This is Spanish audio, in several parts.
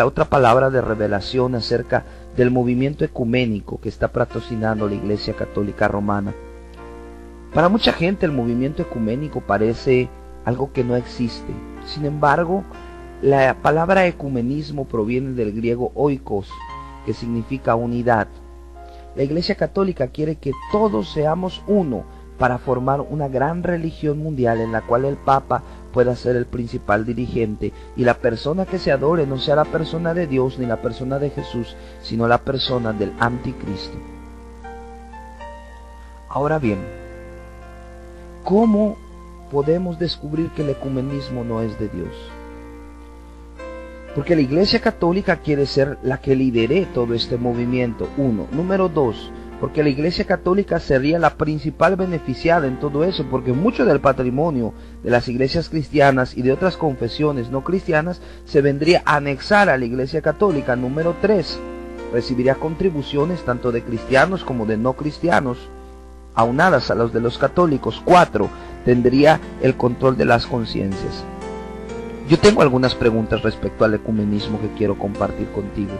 La otra palabra de revelación acerca del movimiento ecuménico que está patrocinando la Iglesia Católica Romana. Para mucha gente el movimiento ecuménico parece algo que no existe. Sin embargo, la palabra ecumenismo proviene del griego oikos, que significa unidad. La Iglesia Católica quiere que todos seamos uno para formar una gran religión mundial en la cual el Papa pueda ser el principal dirigente y la persona que se adore no sea la persona de Dios ni la persona de Jesús, sino la persona del anticristo. Ahora bien, ¿cómo podemos descubrir que el ecumenismo no es de Dios? Porque la Iglesia Católica quiere ser la que lidere todo este movimiento, uno. Número dos, porque la Iglesia Católica sería la principal beneficiada en todo eso, porque mucho del patrimonio de las iglesias cristianas y de otras confesiones no cristianas se vendría a anexar a la Iglesia Católica. Número tres, recibiría contribuciones tanto de cristianos como de no cristianos, aunadas a los de los católicos. Cuatro, tendría el control de las conciencias. Yo tengo algunas preguntas respecto al ecumenismo que quiero compartir contigo.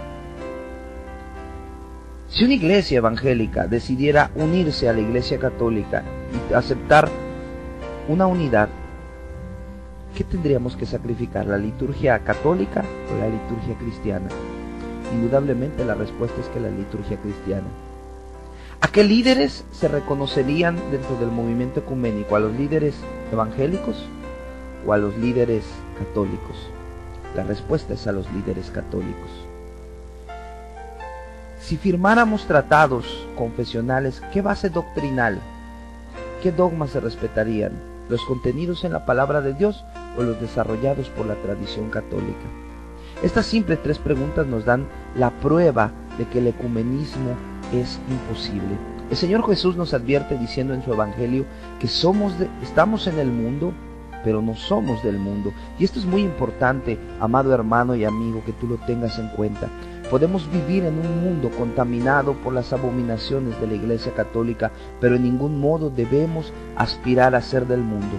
Si una iglesia evangélica decidiera unirse a la Iglesia Católica y aceptar una unidad, ¿qué tendríamos que sacrificar? ¿La liturgia católica o la liturgia cristiana? Indudablemente la respuesta es que la liturgia cristiana. ¿A qué líderes se reconocerían dentro del movimiento ecuménico? ¿A los líderes evangélicos o a los líderes católicos? La respuesta es a los líderes católicos. Si firmáramos tratados confesionales, ¿qué base doctrinal, qué dogmas se respetarían? ¿Los contenidos en la palabra de Dios o los desarrollados por la tradición católica? Estas simples tres preguntas nos dan la prueba de que el ecumenismo es imposible. El Señor Jesús nos advierte diciendo en su Evangelio que estamos en el mundo, pero no somos del mundo. Y esto es muy importante, amado hermano y amigo, que tú lo tengas en cuenta. Podemos vivir en un mundo contaminado por las abominaciones de la Iglesia Católica, pero en ningún modo debemos aspirar a ser del mundo.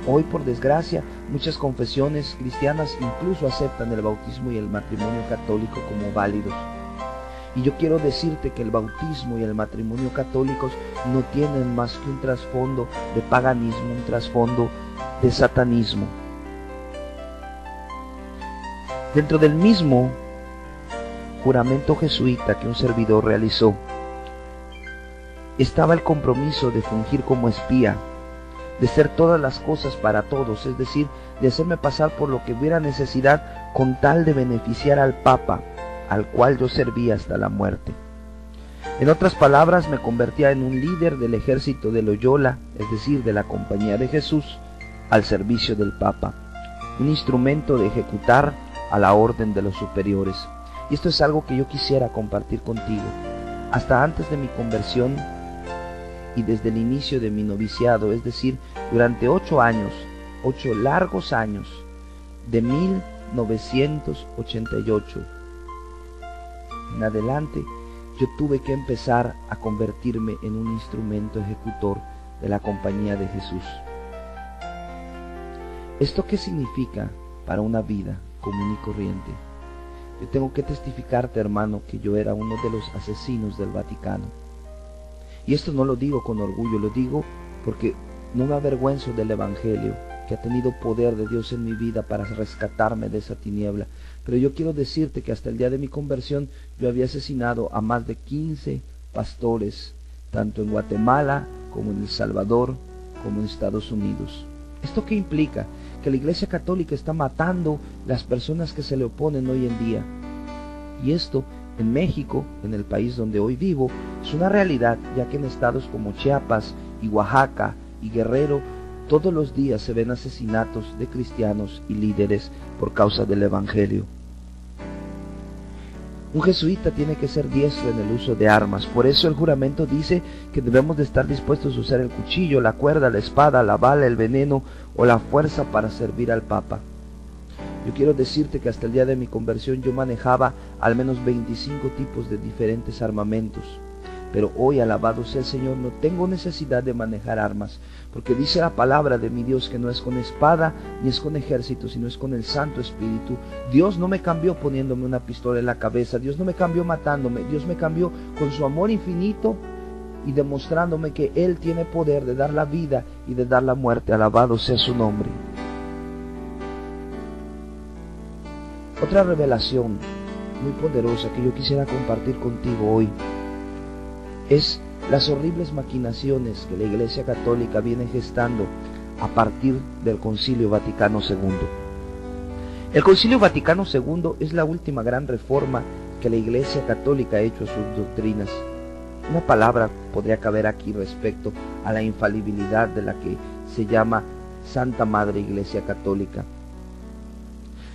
Hoy, por desgracia, muchas confesiones cristianas incluso aceptan el bautismo y el matrimonio católico como válidos. Y yo quiero decirte que el bautismo y el matrimonio católicos no tienen más que un trasfondo de paganismo, un trasfondo de satanismo. Dentro del mismo juramento jesuita que un servidor realizó, estaba el compromiso de fungir como espía, de ser todas las cosas para todos, es decir, de hacerme pasar por lo que hubiera necesidad con tal de beneficiar al Papa, al cual yo servía hasta la muerte. En otras palabras, me convertía en un líder del ejército de Loyola, es decir, de la Compañía de Jesús, al servicio del Papa, un instrumento de ejecutar a la orden de los superiores. Y esto es algo que yo quisiera compartir contigo. Hasta antes de mi conversión y desde el inicio de mi noviciado, es decir, durante 8 años, 8 largos años, de 1988 en adelante, yo tuve que empezar a convertirme en un instrumento ejecutor de la Compañía de Jesús. ¿Esto qué significa para una vida común y corriente? Yo tengo que testificarte, hermano, que yo era uno de los asesinos del Vaticano. Y esto no lo digo con orgullo, lo digo porque no me avergüenzo del Evangelio, que ha tenido poder de Dios en mi vida para rescatarme de esa tiniebla. Pero yo quiero decirte que hasta el día de mi conversión yo había asesinado a más de 15 pastores, tanto en Guatemala como en El Salvador, como en Estados Unidos. ¿Esto qué implica? Que la Iglesia Católica está matando las personas que se le oponen hoy en día. Y esto en México, en el país donde hoy vivo, es una realidad, ya que en estados como Chiapas y Oaxaca y Guerrero, todos los días se ven asesinatos de cristianos y líderes por causa del Evangelio. Un jesuita tiene que ser diestro en el uso de armas. Por eso el juramento dice que debemos de estar dispuestos a usar el cuchillo, la cuerda, la espada, la bala, el veneno o la fuerza para servir al Papa. Yo quiero decirte que hasta el día de mi conversión yo manejaba al menos 25 tipos de diferentes armamentos. Pero hoy, alabado sea el Señor, no tengo necesidad de manejar armas, porque dice la palabra de mi Dios que no es con espada ni es con ejército, sino es con el Santo Espíritu. Dios no me cambió poniéndome una pistola en la cabeza, Dios no me cambió matándome, Dios me cambió con su amor infinito y demostrándome que Él tiene poder de dar la vida y de dar la muerte. Alabado sea su nombre. Otra revelación muy poderosa que yo quisiera compartir contigo hoy es las horribles maquinaciones que la Iglesia Católica viene gestando a partir del Concilio Vaticano II. El Concilio Vaticano II es la última gran reforma que la Iglesia Católica ha hecho a sus doctrinas. Una palabra podría caber aquí respecto a la infalibilidad de la que se llama Santa Madre Iglesia Católica.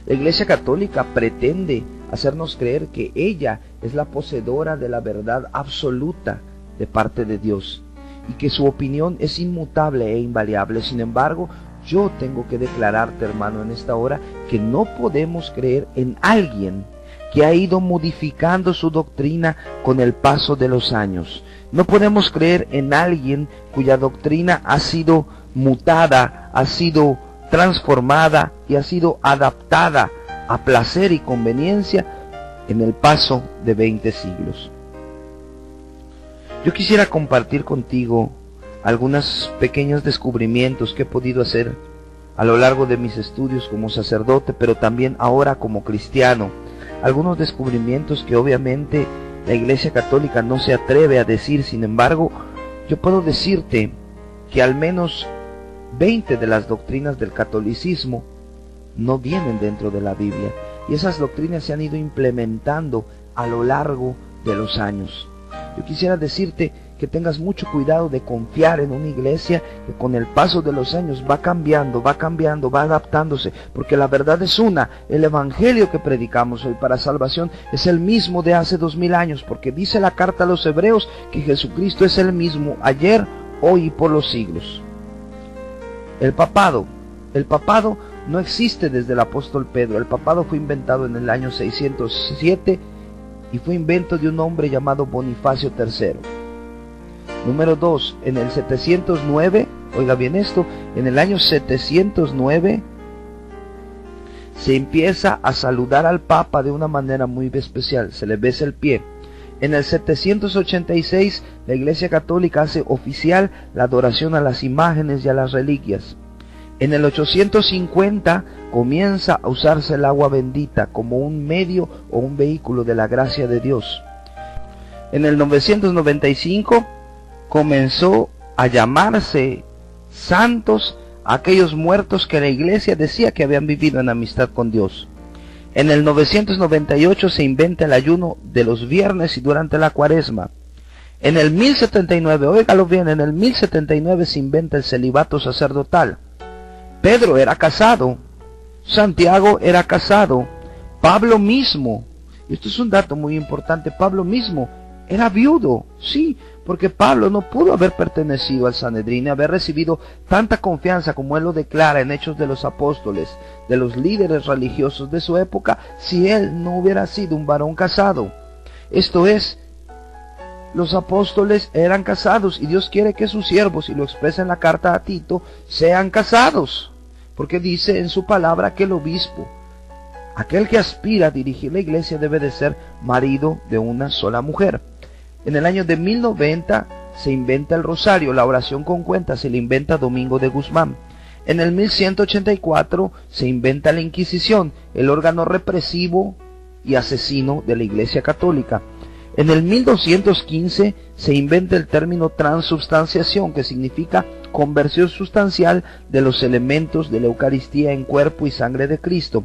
La Iglesia Católica pretende hacernos creer que ella es la poseedora de la verdad absoluta de parte de Dios y que su opinión es inmutable e invariable. Sin embargo, yo tengo que declararte, hermano, en esta hora que no podemos creer en alguien que ha ido modificando su doctrina con el paso de los años. No podemos creer en alguien cuya doctrina ha sido mutada, ha sido transformada y ha sido adaptada a placer y conveniencia en el paso de 20 siglos. Yo quisiera compartir contigo algunos pequeños descubrimientos que he podido hacer a lo largo de mis estudios como sacerdote, pero también ahora como cristiano. Algunos descubrimientos que obviamente la Iglesia Católica no se atreve a decir. Sin embargo, yo puedo decirte que al menos 20 de las doctrinas del catolicismo no vienen dentro de la Biblia, y esas doctrinas se han ido implementando a lo largo de los años. Yo quisiera decirte que tengas mucho cuidado de confiar en una iglesia que con el paso de los años va cambiando, va adaptándose, porque la verdad es una. El evangelio que predicamos hoy para salvación es el mismo de hace 2000 años, porque dice la carta a los Hebreos que Jesucristo es el mismo ayer, hoy y por los siglos. El papado no existe desde el apóstol Pedro. El papado fue inventado en el año 607 y fue invento de un hombre llamado Bonifacio III. Número 2, en el 709, oiga bien esto, en el año 709 se empieza a saludar al Papa de una manera muy especial, se le besa el pie. En el 786 la Iglesia Católica hace oficial la adoración a las imágenes y a las reliquias. En el 850 comienza a usarse el agua bendita como un medio o un vehículo de la gracia de Dios. En el 995 comenzó a llamarse santos a aquellos muertos que la Iglesia decía que habían vivido en amistad con Dios. En el 998 se inventa el ayuno de los viernes y durante la cuaresma. En el 1079, óigalo bien, en el 1079 se inventa el celibato sacerdotal. Pedro era casado, Santiago era casado, Pablo mismo, y esto es un dato muy importante, Pablo mismo era viudo, sí, porque Pablo no pudo haber pertenecido al Sanedrín, haber recibido tanta confianza como él lo declara en Hechos de los Apóstoles, de los líderes religiosos de su época, si él no hubiera sido un varón casado. Esto es, los apóstoles eran casados y Dios quiere que sus siervos, y lo expresa en la carta a Tito, sean casados, porque dice en su palabra que el obispo, aquel que aspira a dirigir la iglesia, debe de ser marido de una sola mujer. En el año de 1090 se inventa el rosario, la oración con cuentas se le inventa Domingo de Guzmán. En el 1184 se inventa la Inquisición, el órgano represivo y asesino de la Iglesia Católica. En el 1215 se inventa el término transubstanciación, que significa conversión sustancial de los elementos de la Eucaristía en cuerpo y sangre de Cristo.